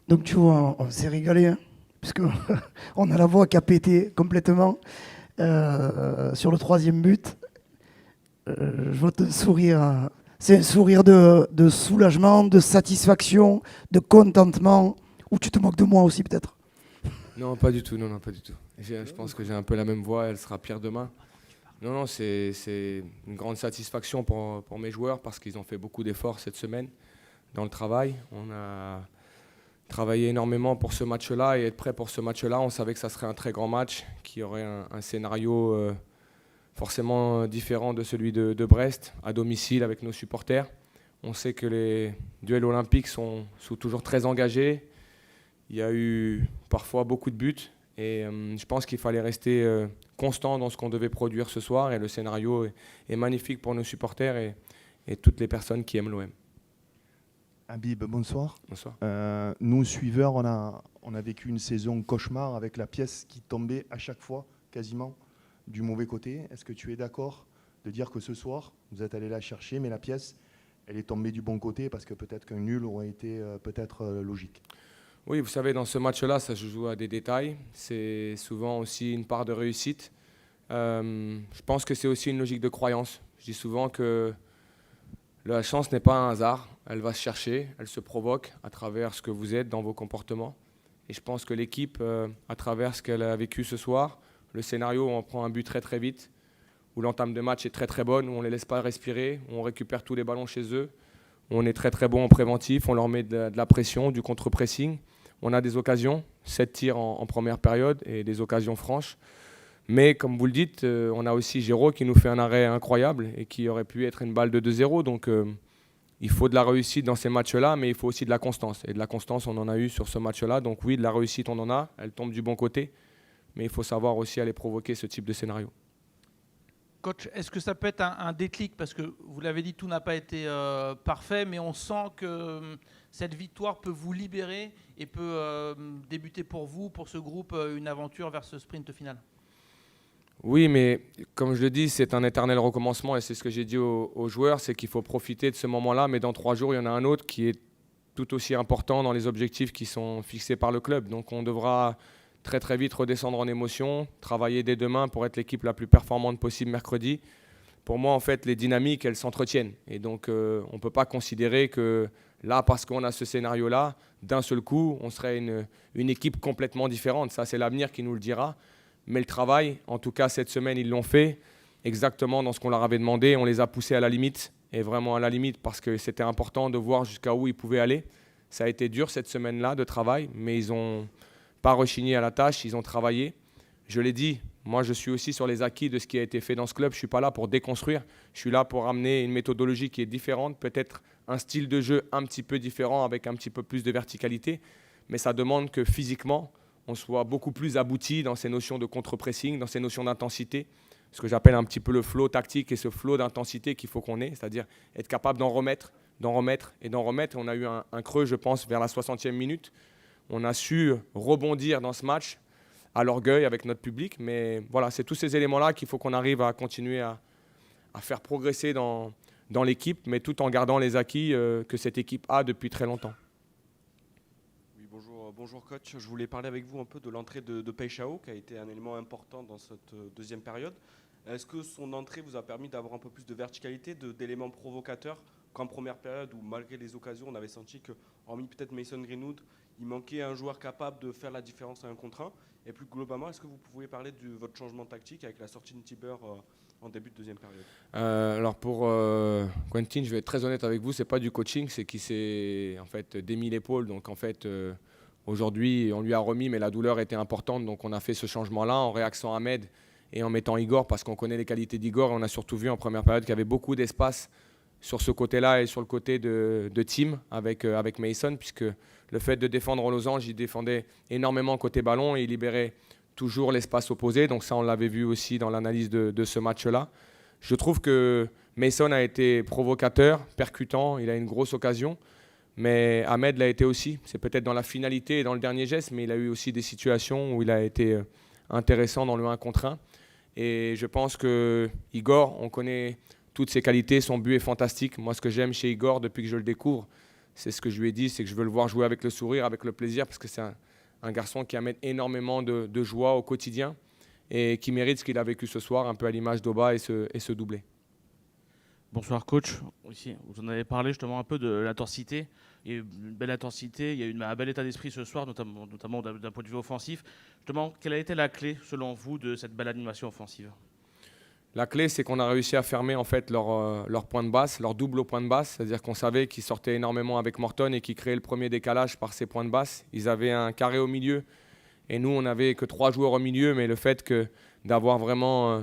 Donc tu vois, on s'est régalé, hein, puisque on a la voix qui a pété complètement sur le troisième but. Je vois ton sourire. C'est un sourire de soulagement, de satisfaction, de contentement. Ou tu te moques de moi aussi peut-être. Non, pas du tout, non, non, pas du tout. Je pense que j'ai un peu la même voix, elle sera pire demain. Non, non, c'est une grande satisfaction pour mes joueurs parce qu'ils ont fait beaucoup d'efforts cette semaine dans le travail. On a travaillé énormément pour ce match-là et être prêt pour ce match-là. On savait que ça serait un très grand match, qui aurait un scénario forcément différent de celui de Brest, à domicile avec nos supporters. On sait que les duels olympiques sont toujours très engagés. Il y a eu parfois beaucoup de buts et je pense qu'il fallait rester constant dans ce qu'on devait produire ce soir et le scénario est magnifique pour nos supporters et toutes les personnes qui aiment l'OM. Habib, bonsoir. Bonsoir. Nous, suiveurs, on a vécu une saison cauchemar avec la pièce qui tombait à chaque fois, quasiment, du mauvais côté. Est-ce que tu es d'accord de dire que ce soir, vous êtes allé la chercher, mais la pièce, elle est tombée du bon côté parce que peut-être qu'un nul aurait été logique? Oui, vous savez, dans ce match-là, ça se joue à des détails. C'est souvent aussi une part de réussite. Je pense que c'est aussi une logique de croyance. Je dis souvent que la chance n'est pas un hasard. Elle va se chercher, elle se provoque à travers ce que vous êtes dans vos comportements. Et je pense que l'équipe, à travers ce qu'elle a vécu ce soir, le scénario où on prend un but très très vite, où l'entame de match est très très bonne, où on ne les laisse pas respirer, où on récupère tous les ballons chez eux, où on est très très bon en préventif, on leur met de la pression, du contre-pressing. On a des occasions, 7 tirs en première période et des occasions franches. Mais comme vous le dites, on a aussi Géraud qui nous fait un arrêt incroyable et qui aurait pu être une balle de 2-0. Donc il faut de la réussite dans ces matchs-là, mais il faut aussi de la constance. Et de la constance, on en a eu sur ce match-là. Donc oui, de la réussite, on en a. Elle tombe du bon côté. Mais il faut savoir aussi aller provoquer ce type de scénario. Coach, est-ce que ça peut être un déclic? Parce que vous l'avez dit, tout n'a pas été parfait, mais on sent que cette victoire peut vous libérer et peut débuter pour vous, pour ce groupe, une aventure vers ce sprint final. Oui, mais comme je le dis, c'est un éternel recommencement et c'est ce que j'ai dit aux joueurs, c'est qu'il faut profiter de ce moment-là, mais dans 3 jours, il y en a un autre qui est tout aussi important dans les objectifs qui sont fixés par le club. Donc on devra très très vite redescendre en émotion, travailler dès demain pour être l'équipe la plus performante possible mercredi. Pour moi, en fait, les dynamiques, elles s'entretiennent. Et donc, on ne peut pas considérer que là, parce qu'on a ce scénario-là, d'un seul coup, on serait une équipe complètement différente. Ça, c'est l'avenir qui nous le dira. Mais le travail, en tout cas cette semaine, ils l'ont fait exactement dans ce qu'on leur avait demandé. On les a poussés à la limite, et vraiment à la limite, parce que c'était important de voir jusqu'à où ils pouvaient aller. Ça a été dur cette semaine-là de travail, mais ils n'ont pas rechigné à la tâche, ils ont travaillé. Je l'ai dit, moi je suis aussi sur les acquis de ce qui a été fait dans ce club. Je ne suis pas là pour déconstruire, je suis là pour amener une méthodologie qui est différente, peut-être un style de jeu un petit peu différent avec un petit peu plus de verticalité, mais ça demande que physiquement, on soit beaucoup plus abouti dans ces notions de contre-pressing, dans ces notions d'intensité, ce que j'appelle un petit peu le flow tactique et ce flow d'intensité qu'il faut qu'on ait, c'est-à-dire être capable d'en remettre, d'en remettre et d'en remettre. On a eu un creux, je pense, vers la 60e minute. On a su rebondir dans ce match à l'orgueil avec notre public, mais voilà, c'est tous ces éléments-là qu'il faut qu'on arrive à continuer à faire progresser dans l'équipe, mais tout en gardant les acquis que cette équipe a depuis très longtemps. Bonjour coach, je voulais parler avec vous un peu de l'entrée de Peixao qui a été un élément important dans cette deuxième période. Est-ce que son entrée vous a permis d'avoir un peu plus de verticalité, d'éléments provocateurs qu'en première période où malgré les occasions on avait senti que, hormis peut-être Mason Greenwood, il manquait un joueur capable de faire la différence à 1 contre 1? Et plus globalement, est-ce que vous pouvez parler de votre changement tactique avec la sortie de Tiber en début de deuxième période? Alors pour Quentin, je vais être très honnête avec vous, c'est pas du coaching, c'est qu'il s'est en fait démis l'épaule. Donc en fait aujourd'hui on lui a remis, mais la douleur était importante, donc on a fait ce changement-là en réaxant Ahmed et en mettant Igor parce qu'on connaît les qualités d'Igor. On a surtout vu en première période qu'il y avait beaucoup d'espace sur ce côté-là et sur le côté de Tim avec Mason, puisque le fait de défendre aux losange, il défendait énormément côté ballon et il libérait toujours l'espace opposé. Donc ça, on l'avait vu aussi dans l'analyse de ce match-là. Je trouve que Mason a été provocateur, percutant, il a une grosse occasion, mais Ahmed l'a été aussi. C'est peut-être dans la finalité et dans le dernier geste, mais il a eu aussi des situations où il a été intéressant dans le 1 contre 1. Et je pense que Igor, on connaît toutes ses qualités, son but est fantastique. Moi, ce que j'aime chez Igor depuis que je le découvre, c'est ce que je lui ai dit, c'est que je veux le voir jouer avec le sourire, avec le plaisir, parce que c'est un garçon qui amène énormément de joie au quotidien et qui mérite ce qu'il a vécu ce soir, un peu à l'image d'Oba et ce doublé. Bonsoir coach, ici, vous en avez parlé justement un peu de l'intensité. Il y a eu une belle intensité, il y a eu un bel état d'esprit ce soir, notamment d'un point de vue offensif. Justement, quelle a été la clé selon vous de cette belle animation offensive? La clé, c'est qu'on a réussi à fermer en fait leur point de basse, leur double au point de basse, c'est-à-dire qu'on savait qu'ils sortaient énormément avec Morton et qu'ils créaient le premier décalage par ces points de basse. Ils avaient un carré au milieu et nous, on n'avait que 3 joueurs au milieu, mais le fait d'avoir vraiment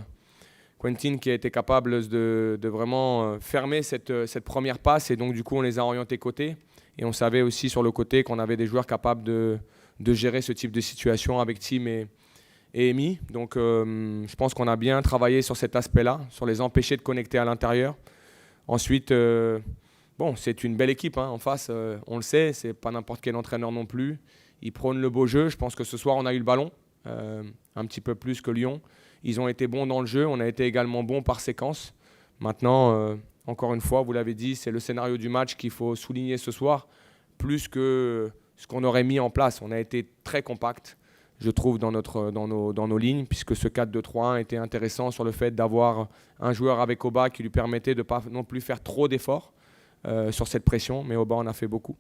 Quentin qui a été capable de vraiment fermer cette première passe et donc du coup, on les a orientés côté et on savait aussi sur le côté qu'on avait des joueurs capables de gérer ce type de situation avec Tim et Emi. Donc je pense qu'on a bien travaillé sur cet aspect-là, sur les empêcher de connecter à l'intérieur. Ensuite, c'est une belle équipe en face, on le sait, c'est pas n'importe quel entraîneur non plus. Ils prônent le beau jeu. Je pense que ce soir, on a eu le ballon, un petit peu plus que Lyon. Ils ont été bons dans le jeu, on a été également bons par séquence. Maintenant, encore une fois, vous l'avez dit, c'est le scénario du match qu'il faut souligner ce soir, plus que ce qu'on aurait mis en place. On a été très compact, je trouve, dans nos lignes, puisque ce 4-2-3-1 était intéressant sur le fait d'avoir un joueur avec Oba qui lui permettait de ne pas non plus faire trop d'efforts sur cette pression, mais Oba en a fait beaucoup.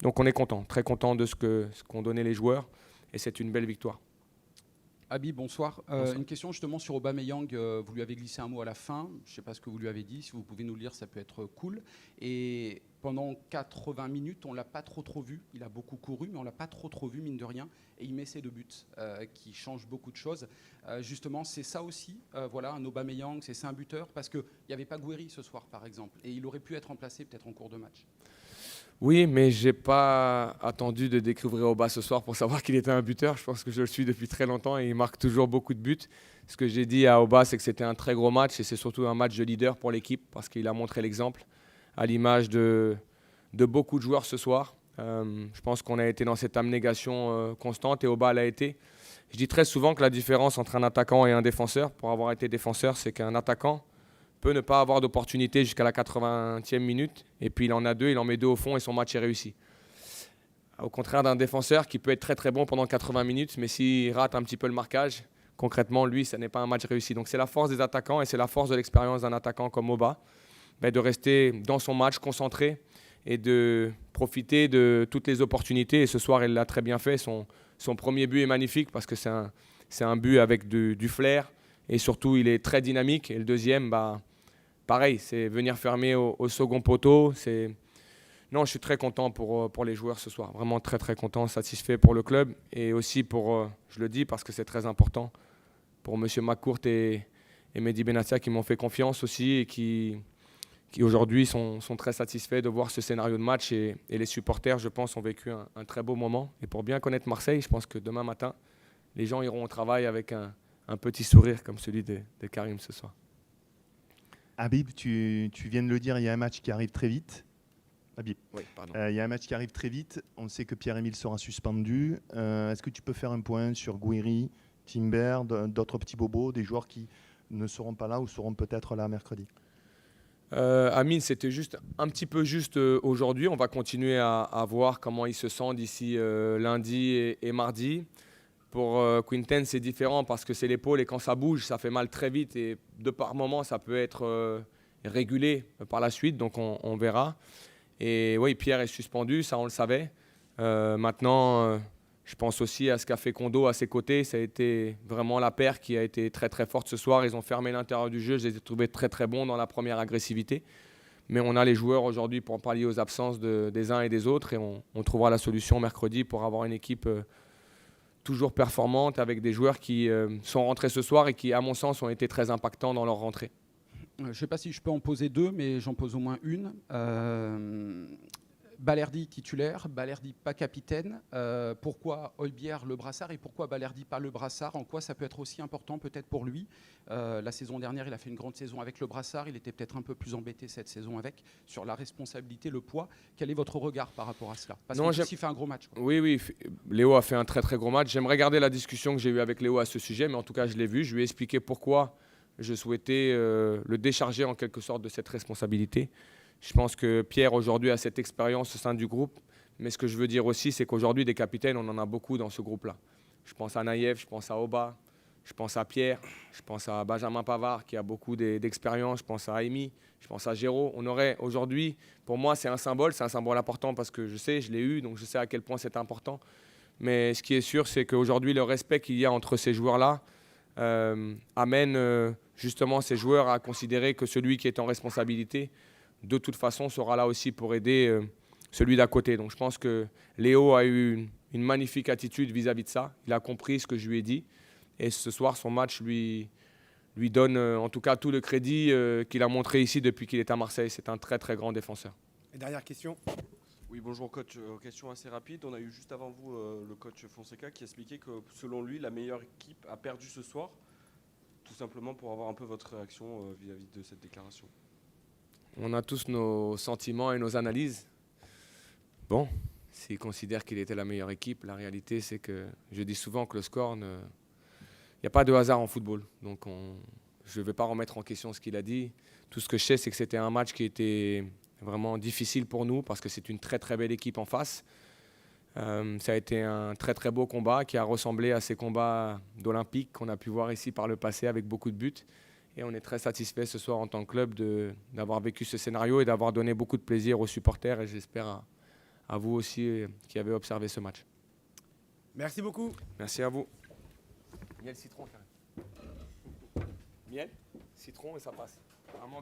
Donc on est content, très content de ce qu'ont donné les joueurs, et c'est une belle victoire. Habib, bonsoir. Bonsoir. Une question justement sur Aubameyang. Vous lui avez glissé un mot à la fin. Je ne sais pas ce que vous lui avez dit. Si vous pouvez nous le lire, ça peut être cool. Et pendant 80 minutes, on ne l'a pas trop vu. Il a beaucoup couru, mais on ne l'a pas trop vu, mine de rien. Et il met ses 2 buts qui changent beaucoup de choses. Justement, c'est ça aussi. Voilà, un Aubameyang, c'est un buteur. Parce qu'il n'y avait pas Gouiri ce soir, par exemple. Et il aurait pu être remplacé peut-être en cours de match. Oui, mais je n'ai pas attendu de découvrir Oba ce soir pour savoir qu'il était un buteur. Je pense que je le suis depuis très longtemps et il marque toujours beaucoup de buts. Ce que j'ai dit à Oba, c'est que c'était un très gros match et c'est surtout un match de leader pour l'équipe parce qu'il a montré l'exemple à l'image de beaucoup de joueurs ce soir. Je pense qu'on a été dans cette abnégation constante et Oba l'a été. Je dis très souvent que la différence entre un attaquant et un défenseur, pour avoir été défenseur, c'est qu'un attaquant peut ne pas avoir d'opportunité jusqu'à la 80e minute, et puis il en a 2, il en met 2 au fond et son match est réussi. Au contraire d'un défenseur qui peut être très très bon pendant 80 minutes, mais s'il rate un petit peu le marquage, concrètement, lui, ça n'est pas un match réussi. Donc c'est la force des attaquants et c'est la force de l'expérience d'un attaquant comme Oba, de rester dans son match concentré et de profiter de toutes les opportunités. Et ce soir, il l'a très bien fait. Son premier but est magnifique parce que c'est un but avec du flair et surtout, il est très dynamique. Et le deuxième, pareil, c'est venir fermer au second poteau. Non, je suis très content pour les joueurs ce soir. Vraiment très, très content, satisfait pour le club. Et aussi je le dis parce que c'est très important, pour M. McCourt et Mehdi Benatia qui m'ont fait confiance aussi et qui aujourd'hui sont très satisfaits de voir ce scénario de match. Et les supporters, je pense, ont vécu un très beau moment. Et pour bien connaître Marseille, je pense que demain matin, les gens iront au travail avec un petit sourire comme celui de Karim ce soir. Habib, tu viens de le dire, il y a un match qui arrive très vite. Habib, Oui, pardon. il y a un match qui arrive très vite. On sait que Pierre-Emile sera suspendu. Est-ce que tu peux faire un point sur Gouiri, Timber, d'autres petits bobos, des joueurs qui ne seront pas là ou seront peut-être là mercredi? Amine, c'était juste un petit peu juste aujourd'hui. On va continuer à voir comment il se sent d'ici lundi et mardi. Pour Quinten, c'est différent parce que c'est l'épaule et quand ça bouge, ça fait mal très vite et de par moment, ça peut être régulé par la suite, donc on verra. Et oui, Pierre est suspendu, ça on le savait. Maintenant, je pense aussi à ce qu'a fait Kondo à ses côtés. Ça a été vraiment la paire qui a été très très forte ce soir. Ils ont fermé l'intérieur du jeu, je les ai trouvés très très bons dans la première agressivité. Mais on a les joueurs aujourd'hui pour pallier aux absences des uns et des autres et on trouvera la solution mercredi pour avoir une équipe toujours performante avec des joueurs qui sont rentrés ce soir et qui, à mon sens, ont été très impactants dans leur rentrée. Je ne sais pas si je peux en poser 2, mais j'en pose au moins une. Balerdi titulaire, Balerdi pas capitaine. Pourquoi Højbjerg le brassard et pourquoi Balerdi pas le brassard? En quoi ça peut être aussi important peut-être pour lui? La saison dernière, il a fait une grande saison avec le brassard. Il était peut-être un peu plus embêté cette saison avec, sur la responsabilité, le poids. Quel est votre regard par rapport à cela? Parce qu'il fait un gros match, quoi. Oui, Léo a fait un très très gros match. J'aimerais garder la discussion que j'ai eue avec Léo à ce sujet, mais en tout cas, je l'ai vu. Je lui ai expliqué pourquoi je souhaitais le décharger en quelque sorte de cette responsabilité. Je pense que Pierre aujourd'hui a cette expérience au sein du groupe. Mais ce que je veux dire aussi, c'est qu'aujourd'hui, des capitaines, on en a beaucoup dans ce groupe-là. Je pense à Naïef, je pense à Oba, je pense à Pierre, je pense à Benjamin Pavard qui a beaucoup d'expérience, je pense à Amy, je pense à Géraud. On aurait aujourd'hui, pour moi, c'est un symbole important parce que je sais, je l'ai eu, donc je sais à quel point c'est important. Mais ce qui est sûr, c'est qu'aujourd'hui, le respect qu'il y a entre ces joueurs-là amène justement ces joueurs à considérer que celui qui est en responsabilité, de toute façon, sera là aussi pour aider celui d'à côté. Donc je pense que Léo a eu une magnifique attitude vis-à-vis de ça. Il a compris ce que je lui ai dit. Et ce soir, son match lui donne en tout cas tout le crédit qu'il a montré ici depuis qu'il est à Marseille. C'est un très très grand défenseur. Et dernière question. Oui, bonjour coach. Question assez rapide. On a eu juste avant vous le coach Fonseca qui expliquait que selon lui, la meilleure équipe a perdu ce soir. Tout simplement pour avoir un peu votre réaction vis-à-vis de cette déclaration. On a tous nos sentiments et nos analyses. Bon, s'il considère qu'il était la meilleure équipe, la réalité c'est que je dis souvent que le score, il n'y a pas de hasard en football. Donc je ne vais pas remettre en question ce qu'il a dit. Tout ce que je sais, c'est que c'était un match qui était vraiment difficile pour nous parce que c'est une très très belle équipe en face. Ça a été un très très beau combat qui a ressemblé à ces combats d'Olympique qu'on a pu voir ici par le passé avec beaucoup de buts. Et on est très satisfait ce soir en tant que club d'avoir vécu ce scénario et d'avoir donné beaucoup de plaisir aux supporters et j'espère à vous aussi qui avez observé ce match. Merci beaucoup. Merci à vous. Miel, citron, Miel, citron et ça passe.